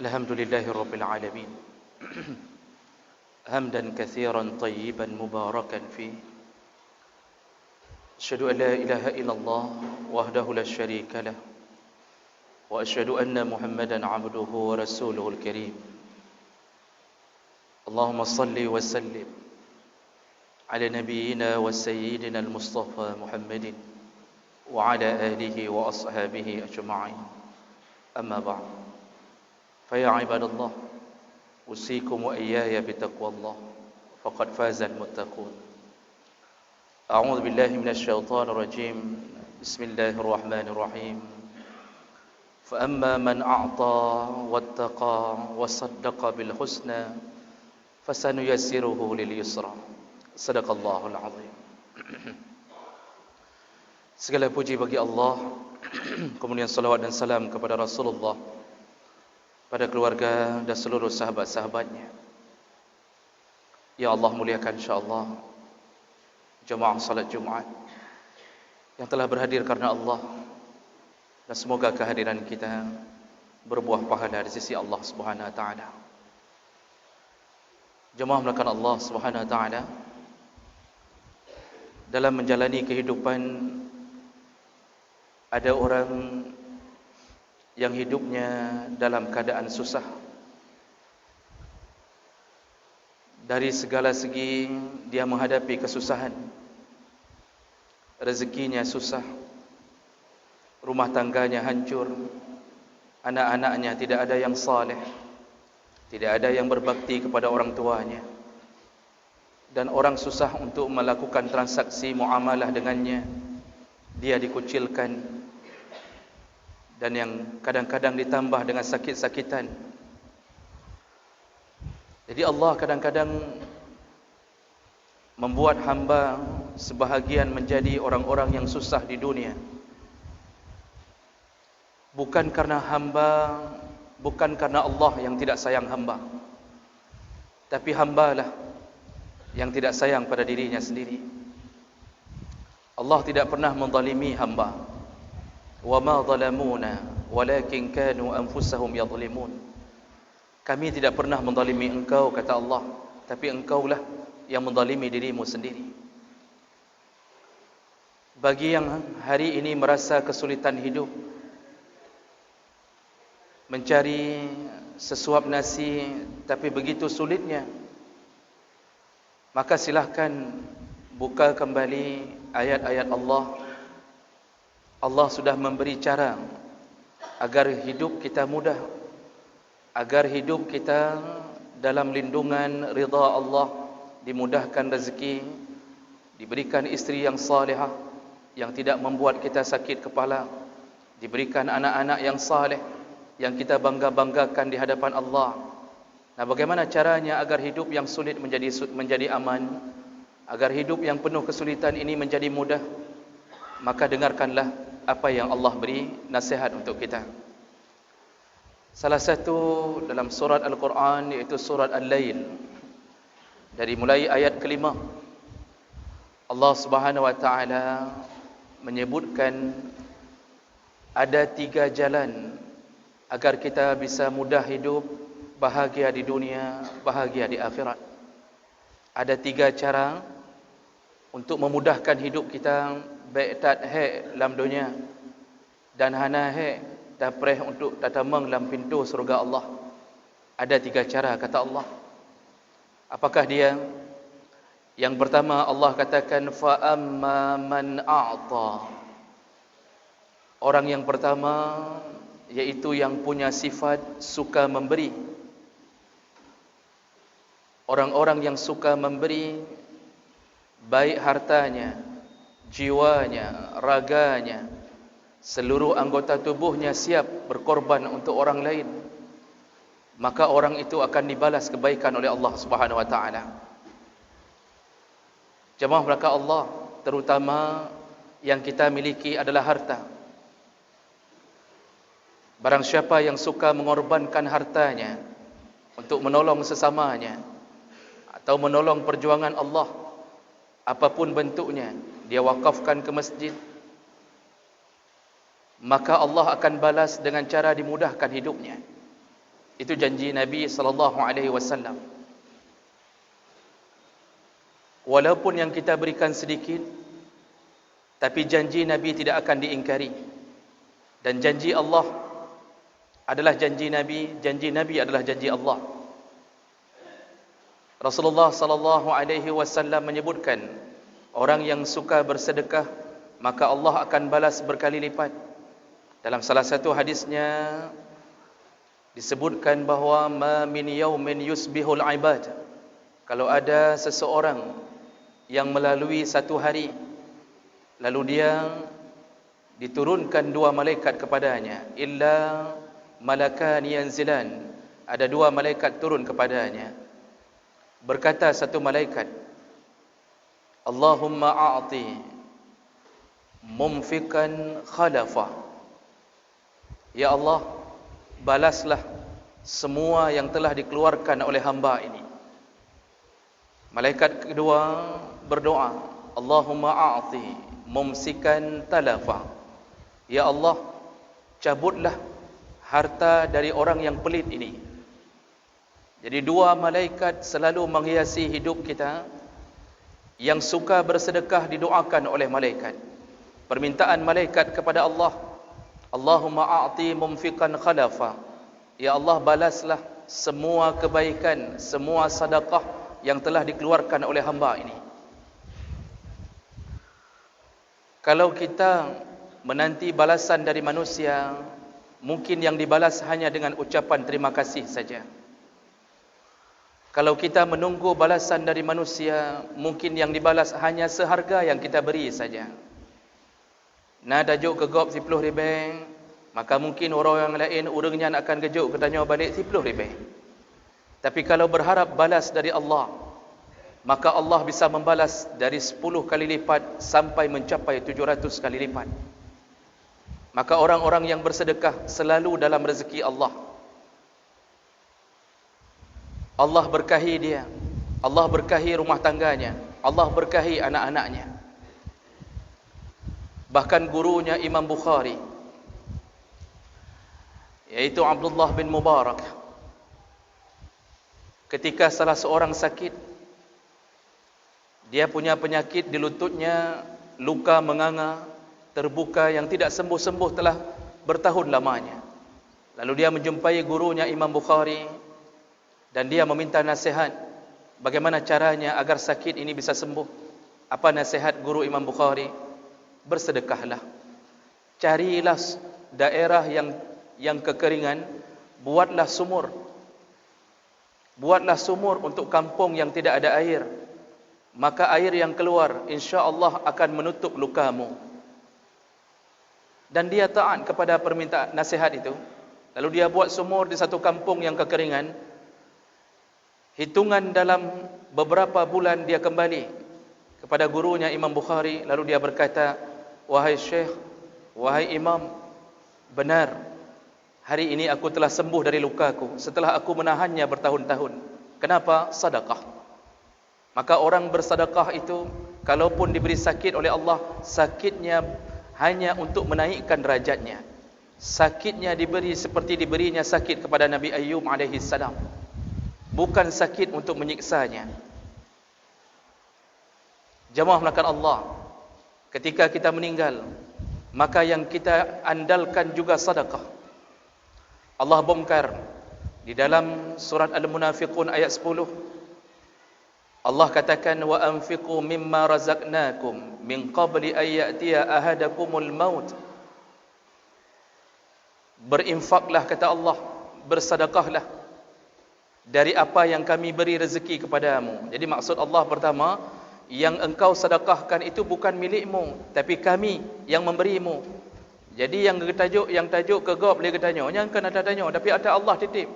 Alhamdulillahi Rabbil Alamin. Hamdan kathiran tayyiban mubarakan fi. Asyhadu an la ilaha illallah wahdahu la syarika lah. Wa asyhadu anna Muhammadan abduhu wa rasuluhul karim. Allahumma salli wa sallim ala nabiyyina wa sayyidina al-Mustafa Muhammadin wa ala alihi wa ashabihi ajma'in. Amma ba'd. فيا عباد الله أوصيكم وإياي بتقوى الله فقد فاز المتقون. أعوذ بالله من الشيطان الرجيم. بسم الله الرحمن الرحيم. فأما من أعطى واتقى وصدق بالحسنى فسنيسره لليسرى. صدق الله العظيم. Segala puji bagi Allah, kemudian salawat dan salam kepada Rasulullah, pada keluarga dan seluruh sahabat-sahabatnya. Ya Allah, muliakan insyaAllah jemaah salat Jumaat yang telah berhadir karena Allah, dan semoga kehadiran kita berbuah pahala di sisi Allah Subhanahu Wa Taala. Jemaah melakukan Allah Subhanahu Wa Taala, dalam menjalani kehidupan ada orang yang hidupnya dalam keadaan susah. Dari segala segi dia menghadapi kesusahan. Rezekinya susah, rumah tangganya hancur, anak-anaknya tidak ada yang saleh, tidak ada yang berbakti kepada orang tuanya, dan orang susah untuk melakukan transaksi muamalah dengannya. Dia dikucilkan, dan yang kadang-kadang ditambah dengan sakit-sakitan. Jadi Allah kadang-kadang membuat hamba sebahagian menjadi orang-orang yang susah di dunia. Bukan karena Allah yang tidak sayang hamba, tapi hambalah yang tidak sayang pada dirinya sendiri. Allah tidak pernah menzalimi hamba. Wa ma zalamuna walakin kanu anfusahum yadhlimun. Kami tidak pernah menzalimi engkau, kata Allah, tapi engkaulah yang menzalimi dirimu sendiri. Bagi yang hari ini merasa kesulitan hidup, mencari sesuap nasi tapi begitu sulitnya, maka silahkan buka kembali ayat-ayat Allah. Allah sudah memberi cara agar hidup kita mudah, agar hidup kita dalam lindungan ridha Allah, dimudahkan rezeki, diberikan istri yang salihah yang tidak membuat kita sakit kepala, diberikan anak-anak yang saleh yang kita bangga-banggakan di hadapan Allah. Nah, bagaimana caranya agar hidup yang sulit menjadi aman, agar hidup yang penuh kesulitan ini menjadi mudah? Maka dengarkanlah apa yang Allah beri nasihat untuk kita. Salah satu dalam surat Al-Quran, iaitu surat Al-Lail, dari mulai ayat kelima, Allah Subhanahu Wa Taala menyebutkan ada 3 jalan agar kita bisa mudah hidup, bahagia di dunia, bahagia di akhirat. Ada 3 cara untuk memudahkan hidup kita, baik tat he dalam dunia dan hana he dapreh untuk tatamang dalam pintu surga Allah. Ada 3 cara, kata Allah. Apakah dia? Yang pertama, Allah katakan fa amma man a'ta. Orang yang pertama yaitu yang punya sifat suka memberi. Orang-orang yang suka memberi, baik hartanya, jiwanya, raganya, seluruh anggota tubuhnya siap berkorban untuk orang lain, maka orang itu akan dibalas kebaikan oleh Allah Subhanahu Wa Taala. Jemaah belaka Allah, terutama yang kita miliki adalah harta. Barang siapa yang suka mengorbankan hartanya untuk menolong sesamanya, atau menolong perjuangan Allah, apapun bentuknya, dia wakafkan ke masjid, maka Allah akan balas dengan cara dimudahkan hidupnya. Itu janji Nabi SAW. Walaupun yang kita berikan sedikit, tapi janji Nabi tidak akan diingkari. Dan janji Allah adalah janji Nabi adalah janji Allah. Rasulullah SAW menyebutkan, orang yang suka bersedekah, maka Allah akan balas berkali lipat. Dalam salah satu hadisnya disebutkan bahawa ma min yaumin yusbihul ibad, kalau ada seseorang yang melalui satu hari, lalu dia diturunkan dua malaikat kepadanya, illa malakan yanzilan, ada dua malaikat turun kepadanya. Berkata satu malaikat, Allahumma a'ti mumfikan khalafa, ya Allah, balaslah semua yang telah dikeluarkan oleh hamba ini. Malaikat kedua berdoa, Allahumma a'ti mumsikan talafa, ya Allah, cabutlah harta dari orang yang pelit ini. Jadi dua malaikat selalu menghiasi hidup kita. Yang suka bersedekah didoakan oleh malaikat. Permintaan malaikat kepada Allah, Allahumma a'ti mumfikan khalafa, ya Allah, balaslah semua kebaikan, semua sedekah yang telah dikeluarkan oleh hamba ini. Kalau kita menanti balasan dari manusia, mungkin yang dibalas hanya dengan ucapan terima kasih saja. Kalau kita menunggu balasan dari manusia, mungkin yang dibalas hanya seharga yang kita beri saja. Nah, dajuk ke gop 10 ribeng, maka mungkin orang yang lain urangnya akan gejuk katanya balik 10 ribeng. Tapi kalau berharap balas dari Allah, maka Allah bisa membalas dari 10 kali lipat sampai mencapai 700 kali lipat. Maka orang-orang yang bersedekah selalu dalam rezeki Allah. Allah berkahi dia, Allah berkahi rumah tangganya, Allah berkahi anak-anaknya. Bahkan gurunya Imam Bukhari, yaitu Abdullah bin Mubarak, ketika salah seorang sakit, dia punya penyakit di lututnya, luka menganga, terbuka yang tidak sembuh-sembuh telah bertahun lamanya. Lalu dia menjumpai gurunya Imam Bukhari, dan dia meminta nasihat bagaimana caranya agar sakit ini bisa sembuh. Apa nasihat guru Imam Bukhari? Bersedekahlah. Carilah daerah yang kekeringan, buatlah sumur. Buatlah sumur untuk kampung yang tidak ada air. Maka air yang keluar insya-Allah akan menutup lukamu. Dan dia taat kepada permintaan nasihat itu. Lalu dia buat sumur di satu kampung yang kekeringan. Hitungan dalam beberapa bulan dia kembali kepada gurunya Imam Bukhari. Lalu dia berkata, wahai Syekh, wahai Imam, benar, hari ini aku telah sembuh dari lukaku setelah aku menahannya bertahun-tahun. Kenapa? Sedekah. Maka orang bersedekah itu, kalaupun diberi sakit oleh Allah, sakitnya hanya untuk menaikkan derajatnya. Sakitnya diberi seperti diberinya sakit kepada Nabi Ayyub alaihi salam. Bukan sakit untuk menyiksanya. Jamaah melakukan Allah, ketika kita meninggal, maka yang kita andalkan juga sedekah. Allah bongkar di dalam surat Al-Munafiqun ayat 10. Allah katakan, wa anfiqu mimma razaqnakum min qabli an ya'tiya ahadakumul maut. Berinfaklah, kata Allah, bersedekahlah dari apa yang kami beri rezeki kepadamu. Jadi maksud Allah pertama, yang engkau sedekahkan itu bukan milikmu, tapi kami yang memberimu. Jadi yang tajuk ke gop boleh tanya, yang kena tanya, tapi ada Allah titip.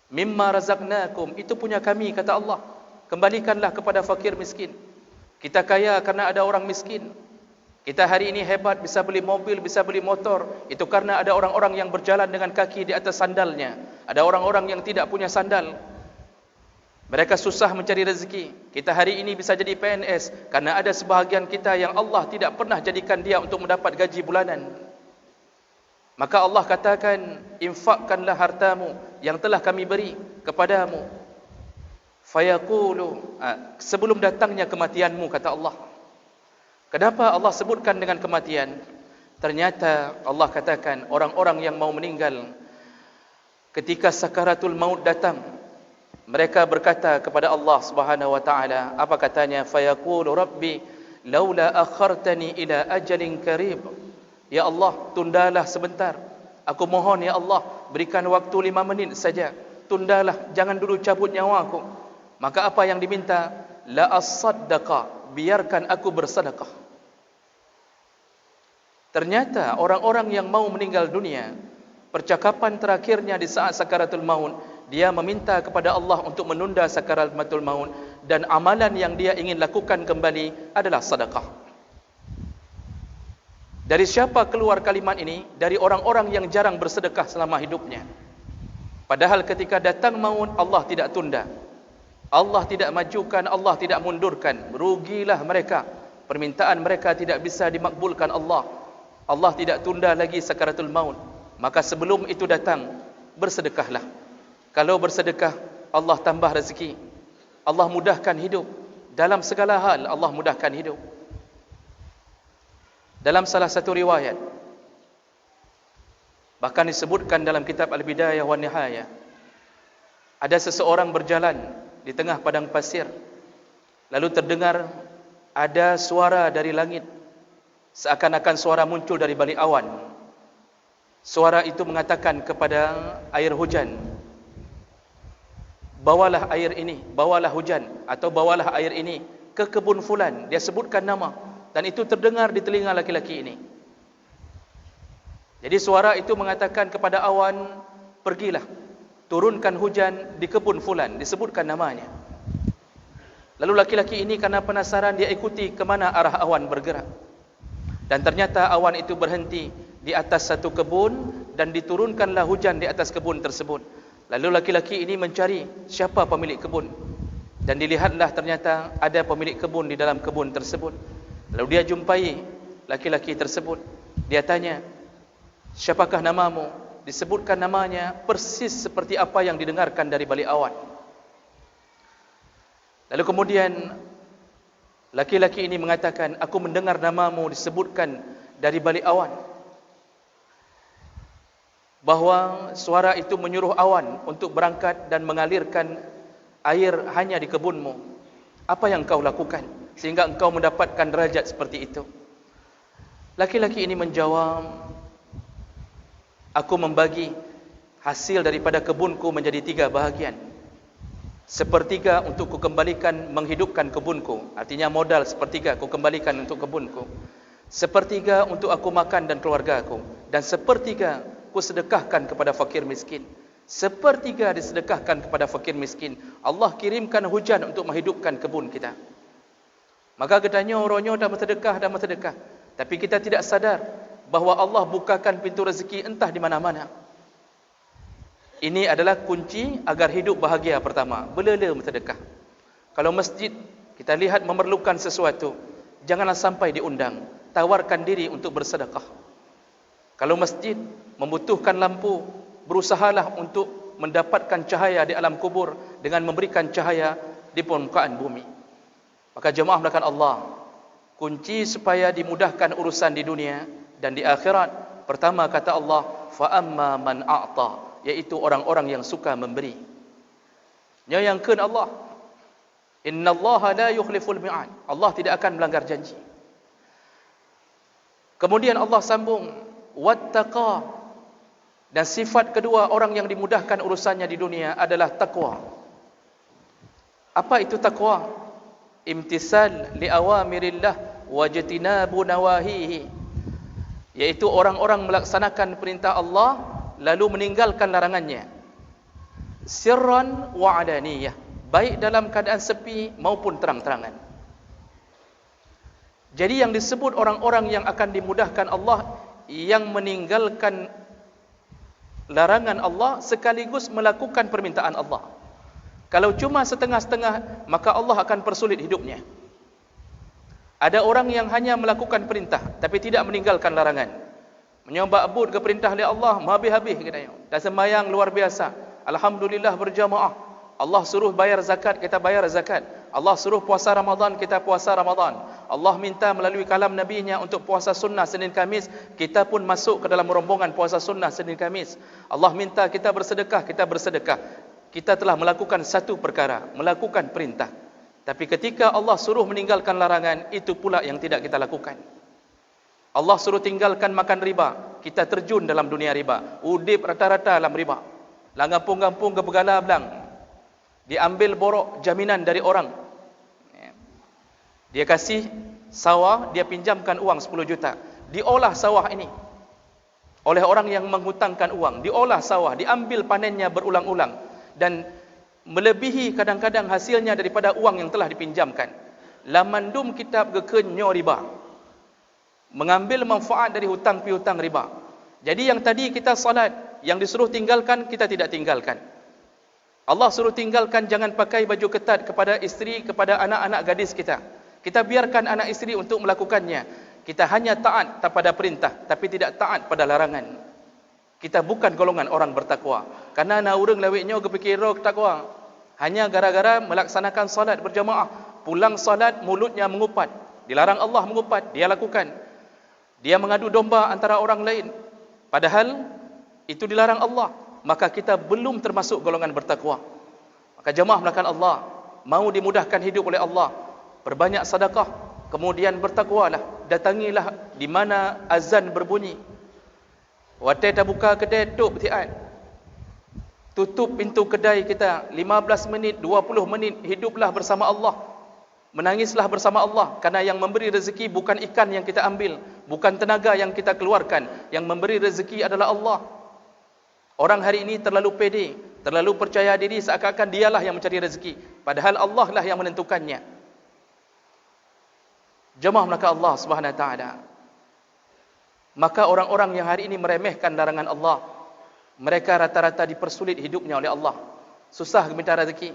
Mimma razaqnakum, itu punya kami, kata Allah. Kembalikanlah kepada fakir miskin. Kita kaya karena ada orang miskin. Kita hari ini hebat, bisa beli mobil, bisa beli motor. Itu karena ada orang-orang yang berjalan dengan kaki di atas sandalnya. Ada orang-orang yang tidak punya sandal. Mereka susah mencari rezeki. Kita hari ini bisa jadi PNS karena ada sebahagian kita yang Allah tidak pernah jadikan dia untuk mendapat gaji bulanan. Maka Allah katakan, infakkanlah hartamu yang telah kami beri kepadamu. Fayaqulu, sebelum datangnya kematianmu, kata Allah. Kenapa Allah sebutkan dengan kematian? Ternyata Allah katakan orang-orang yang mau meninggal ketika sakaratul maut datang, mereka berkata kepada Allah Subhanahu wa taala, apa katanya? Fayaqulu rabbi laula akhartani ila ajalin qarib. Ya Allah, tundalah sebentar. Aku mohon ya Allah, berikan waktu 5 menit saja. Tundalah, jangan dulu cabut nyawaku. Maka apa yang diminta? La as-saddaqa, biarkan aku bersedekah. Ternyata orang-orang yang mau meninggal dunia, percakapan terakhirnya di saat sakaratul maut, dia meminta kepada Allah untuk menunda sakaratul maut, dan amalan yang dia ingin lakukan kembali adalah sedekah. Dari siapa keluar kalimat ini? Dari orang-orang yang jarang bersedekah selama hidupnya. Padahal ketika datang maut, Allah tidak tunda, Allah tidak majukan, Allah tidak mundurkan. Rugilah mereka, permintaan mereka tidak bisa dimakbulkan Allah. Allah tidak tunda lagi sakaratul maut. Maka sebelum itu datang, bersedekahlah. Kalau bersedekah, Allah tambah rezeki, Allah mudahkan hidup. Dalam segala hal Allah mudahkan hidup. Dalam salah satu riwayat, bahkan disebutkan dalam kitab Al-Bidayah wa Nihayah, ada seseorang berjalan di tengah padang pasir, lalu terdengar ada suara dari langit, seakan-akan suara muncul dari balik awan. Suara itu mengatakan kepada air hujan, bawalah air ini, bawalah hujan, atau bawalah air ini ke kebun fulan. Dia sebutkan nama, dan itu terdengar di telinga laki-laki ini. Jadi suara itu mengatakan kepada awan, pergilah, turunkan hujan di kebun fulan, disebutkan namanya. Lalu laki-laki ini karena penasaran, dia ikuti kemana arah awan bergerak. Dan ternyata awan itu berhenti di atas satu kebun, dan diturunkanlah hujan di atas kebun tersebut. Lalu laki-laki ini mencari siapa pemilik kebun, dan dilihatlah ternyata ada pemilik kebun di dalam kebun tersebut. Lalu dia jumpai laki-laki tersebut. Dia tanya, siapakah namamu? Disebutkan namanya persis seperti apa yang didengarkan dari balik awan. Lalu kemudian laki-laki ini mengatakan, aku mendengar namamu disebutkan dari balik awan, bahwa suara itu menyuruh awan untuk berangkat dan mengalirkan air hanya di kebunmu. Apa yang kau lakukan sehingga engkau mendapatkan derajat seperti itu? Laki-laki ini menjawab, aku membagi hasil daripada kebunku menjadi 3 bahagian. Sepertiga untuk kukembalikan menghidupkan kebunku, artinya modal sepertiga kukembalikan untuk kebunku. Sepertiga untuk aku makan dan keluargaku, dan sepertiga kusedekahkan kepada fakir miskin. Sepertiga disedekahkan kepada fakir miskin. Allah kirimkan hujan untuk menghidupkan kebun kita. Maka katanya orangnya dah bersedekah, tapi kita tidak sadar bahawa Allah bukakan pintu rezeki entah di mana-mana. Ini adalah kunci agar hidup bahagia. Pertama, belela bersedekah. Kalau masjid kita lihat memerlukan sesuatu, janganlah sampai diundang, tawarkan diri untuk bersedekah. Kalau masjid membutuhkan lampu, berusahalah untuk mendapatkan cahaya di alam kubur dengan memberikan cahaya di permukaan bumi. Maka jemaah melakukan Allah, kunci supaya dimudahkan urusan di dunia dan di akhirat, pertama kata Allah, fa amma man a'ta, yaitu orang-orang yang suka memberi. Nyayangkeun Allah, innallaha la yukhliful mi'ad, Allah tidak akan melanggar janji. Kemudian Allah sambung, wattaqa, dan sifat kedua orang yang dimudahkan urusannya di dunia adalah takwa. Apa itu takwa? Imtisal li awamirillah wajtinabu nawahihi, yaitu orang-orang melaksanakan perintah Allah lalu meninggalkan larangannya, sirran wa alaniyah, baik dalam keadaan sepi maupun terang-terangan. Jadi yang disebut orang-orang yang akan dimudahkan Allah, yang meninggalkan larangan Allah sekaligus melakukan permintaan Allah. Kalau cuma setengah-setengah, maka Allah akan persulit hidupnya. Ada orang yang hanya melakukan perintah tapi tidak meninggalkan larangan. Menyembah abud ke perintah oleh Allah, habis-habis katanya. Dan sembahyang luar biasa. Alhamdulillah berjamaah. Allah suruh bayar zakat, kita bayar zakat. Allah suruh puasa Ramadan, kita puasa Ramadan. Allah minta melalui kalam Nabi-Nya untuk puasa sunnah Senin Kamis, kita pun masuk ke dalam rombongan puasa sunnah Senin Kamis. Allah minta kita bersedekah, kita bersedekah. Kita telah melakukan satu perkara, melakukan perintah. Tapi ketika Allah suruh meninggalkan larangan, itu pula yang tidak kita lakukan. Allah suruh tinggalkan makan riba, kita terjun dalam dunia riba. Udip rata-rata dalam riba. Langampung-gampung ke begala belang. Diambil borok jaminan dari orang. Dia kasih sawah, dia pinjamkan uang 10 juta. Diolah sawah ini oleh orang yang menghutangkan uang. Diolah sawah, diambil panennya berulang-ulang. Dan melebihi kadang-kadang hasilnya daripada uang yang telah dipinjamkan. Lamandum kitab gekenyo riba. Mengambil manfaat dari hutang piutang riba. Jadi yang tadi kita salat, yang disuruh tinggalkan, kita tidak tinggalkan. Allah suruh tinggalkan jangan pakai baju ketat kepada isteri, kepada anak-anak gadis kita. Kita biarkan anak isteri untuk melakukannya. Kita hanya taat pada perintah, tapi tidak taat pada larangan. Kita bukan golongan orang bertakwa. Karena na urang lawiknya kepikir takwa. Hanya gara-gara melaksanakan salat berjamaah, pulang salat mulutnya mengupat. Dilarang Allah mengupat, dia lakukan. Dia mengadu domba antara orang lain. Padahal itu dilarang Allah. Maka kita belum termasuk golongan bertakwa. Maka jemaah melakukan Allah, mau dimudahkan hidup oleh Allah, perbanyak sedekah, kemudian bertakwalah. Datangilah di mana azan berbunyi. Watai tak buka kedai tutup tian. Tutup pintu kedai kita 15 menit, 20 menit, hiduplah bersama Allah. Menangislah bersama Allah, karena yang memberi rezeki bukan ikan yang kita ambil, bukan tenaga yang kita keluarkan. Yang memberi rezeki adalah Allah. Orang hari ini terlalu pede, terlalu percaya diri seakan-akan dialah yang mencari rezeki. Padahal Allah lah yang menentukannya. Jemaah maka Allah Subhanahu Wa Taala. Maka orang-orang yang hari ini meremehkan larangan Allah, mereka rata-rata dipersulit hidupnya oleh Allah. Susah minta rezeki.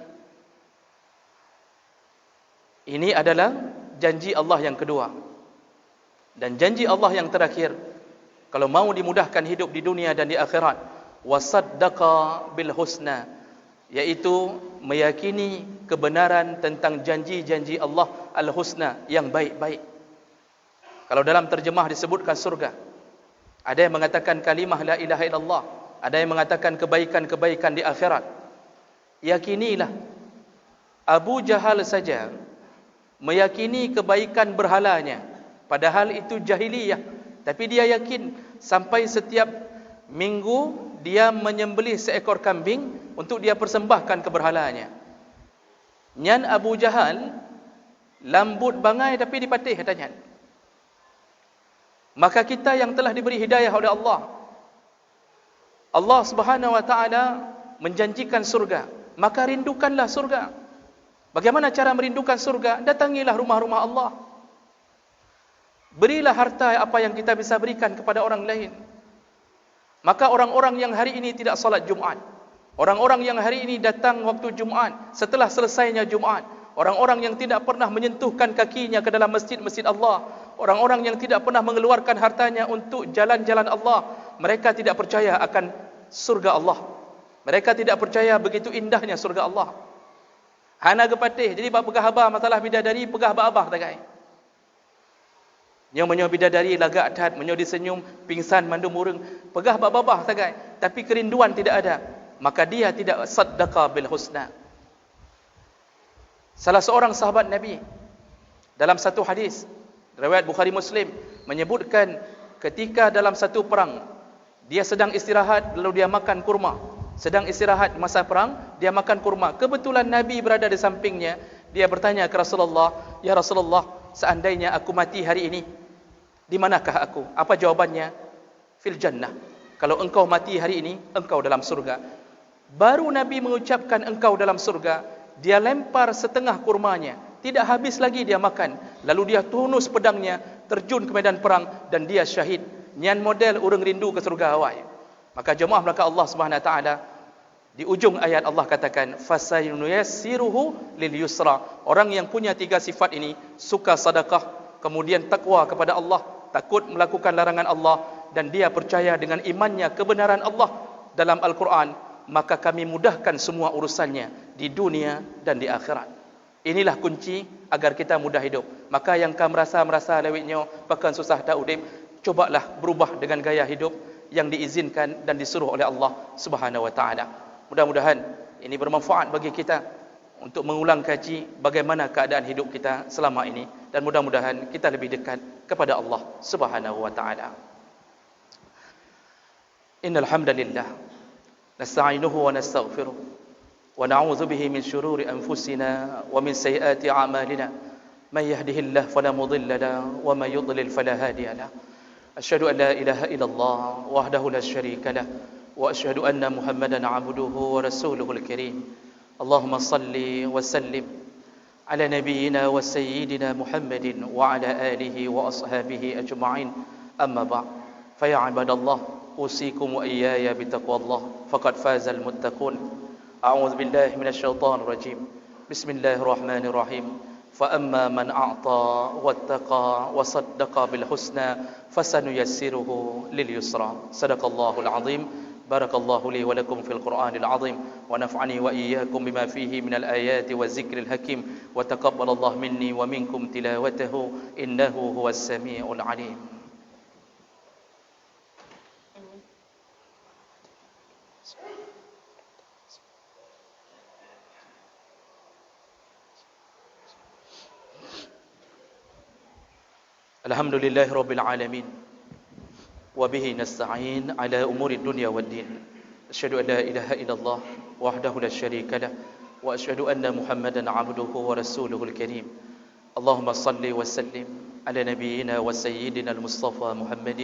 Ini adalah janji Allah yang kedua. Dan janji Allah yang terakhir, kalau mau dimudahkan hidup di dunia dan di akhirat, wasaddaqa bil husna, yaitu meyakini kebenaran tentang janji-janji Allah al-husna, yang baik-baik. Kalau dalam terjemah disebutkan surga, ada yang mengatakan kalimah la ilaha illallah, ada yang mengatakan kebaikan-kebaikan di akhirat. Yakinilah. Abu Jahal saja meyakini kebaikan berhalanya, padahal itu jahiliyah, tapi dia yakin. Sampai setiap minggu dia menyembelih seekor kambing untuk dia persembahkan ke berhalanya. Nyan Abu Jahal lambut bangai tapi dipatih katanya. Maka kita yang telah diberi hidayah oleh Allah, Allah Subhanahu Wa Taala menjanjikan surga, maka rindukanlah surga. Bagaimana cara merindukan surga? Datangilah rumah-rumah Allah. Berilah harta apa yang kita bisa berikan kepada orang lain. Maka orang-orang yang hari ini tidak salat Jumaat, orang-orang yang hari ini datang waktu Jumaat setelah selesainya Jumaat, orang-orang yang tidak pernah menyentuhkan kakinya ke dalam masjid-masjid Allah, orang-orang yang tidak pernah mengeluarkan hartanya untuk jalan-jalan Allah, mereka tidak percaya akan surga Allah. Mereka tidak percaya begitu indahnya surga Allah. Hana gepatih, jadi bab pegah abah masalah bidadari, pegah abah takai. Yang menyo bidadari lagak tat, menyo disenyum, pingsan mandum urang, pegah babah takai, tapi kerinduan tidak ada, maka dia tidak saddaqa bil husna. Salah seorang sahabat Nabi dalam satu hadis riwayat Bukhari Muslim menyebutkan ketika dalam satu perang dia sedang istirahat lalu dia makan kurma. Sedang istirahat masa perang, dia makan kurma. Kebetulan Nabi berada di sampingnya. Dia bertanya ke Rasulullah, "Ya Rasulullah, seandainya aku mati hari ini, di manakah aku?" Apa jawabannya? Fil jannah. Kalau engkau mati hari ini, engkau dalam surga. Baru Nabi mengucapkan engkau dalam surga, dia lempar setengah kurmanya. Tidak habis lagi dia makan. Lalu dia tunus pedangnya, terjun ke medan perang, dan dia syahid. Nyan model orang rindu ke surga awal. Maka jemaah belaka Allah Subhanahu Wa Taala, Di ujung ayat Allah katakan fasayunuyassiruhu lil yusra. Orang yang punya 3 sifat ini, suka sedekah, kemudian takwa kepada Allah, takut melakukan larangan Allah, dan dia percaya dengan imannya kebenaran Allah dalam Al-Quran, maka kami mudahkan semua urusannya di dunia dan di akhirat. Inilah kunci agar kita mudah hidup. Maka yang kamu merasa lewitnya bahkan susah tak udip, cobalah berubah dengan gaya hidup yang diizinkan dan disuruh oleh Allah Subhanahu wa taala. Mudah-mudahan ini bermanfaat bagi kita untuk mengulang kaji bagaimana keadaan hidup kita selama ini, dan mudah-mudahan kita lebih dekat kepada Allah Subhanahu wa taala. Innal hamdalillah nasta'inuhu wa nastaghfiruh wa na'udzu bihi min shururi anfusina wa min sayyiati a'malina. Man yahdihillahu fala mudilla lahu wa man yudlil fala hadiya lahu. Asyhadu an la ilaha illallah wahdahu la syarika lahu wa asyhadu anna Muhammadan 'abduhu wa rasuluhul karim. Allahumma salli wa sallim ala nabiyyina wa sayyidina Muhammadin wa ala alihi wa ashabihi ajma'in. Amma ba'd. Fa ya 'ibadallah, usikum wa iyaya bi taqwallah faqad fazal muttaqun. A'udzu billahi minasy syaithanir rajim. Bismillahirrahmanirrahim. Fa amma man a'ta wattaqa wa saddaqa bil husna fasanuyassiruhu lil yusra. Sadaqallahul azim. Barakallahu li wa lakum fil Qur'anil azim wa naf'ani wa iyyakum bima fihi minal ayati wa zikril hakim wa taqabbalallahu minni wa minkum tilawatahu innahu huwas samiul alim. Alhamdulillahi rabbil alamin. وبه نستعين على أمور الدنيا والدين. أشهد أن لا إله إلا الله وحده لا شريك له وأشهد أن محمدا عبده ورسوله الكريم. اللهم صل وسلم على نبينا وسيدنا المصطفى محمد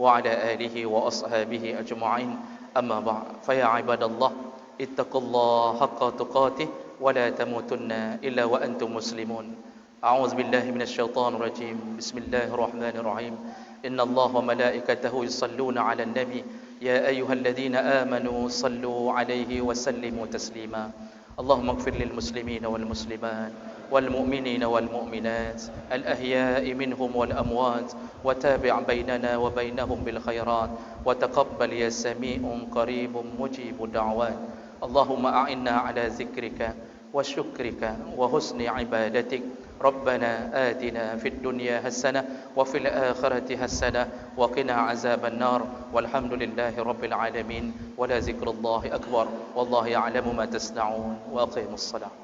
وعلى آله وأصحابه أجمعين. أما بعد فيا عباد الله اتقوا الله حق تقاته ولا تموتن إلا وأنتم مسلمون. أعوذ بالله من الشيطان الرجيم. بسم الله الرحمن الرحيم. إن الله وملائكته يصلون على النبي يا أيها الذين آمنوا صلوا عليه وسلموا تسليما. اللهم اغفر للمسلمين والمسلمات والمؤمنين والمؤمنات الأحياء منهم والأموات وتابع بيننا وبينهم بالخيرات وتقبل يا سميع قريب مجيب الدعوات. اللهم أعنا على ذكرك وشكرك وحسن عبادتك. ربنا آتنا في الدنيا حسنة وفي الآخرة حسنة وقنا عذاب النار والحمد لله رب العالمين ولا ذكر الله أكبر والله يعلم ما تصنعون وأقيموا الصلاة.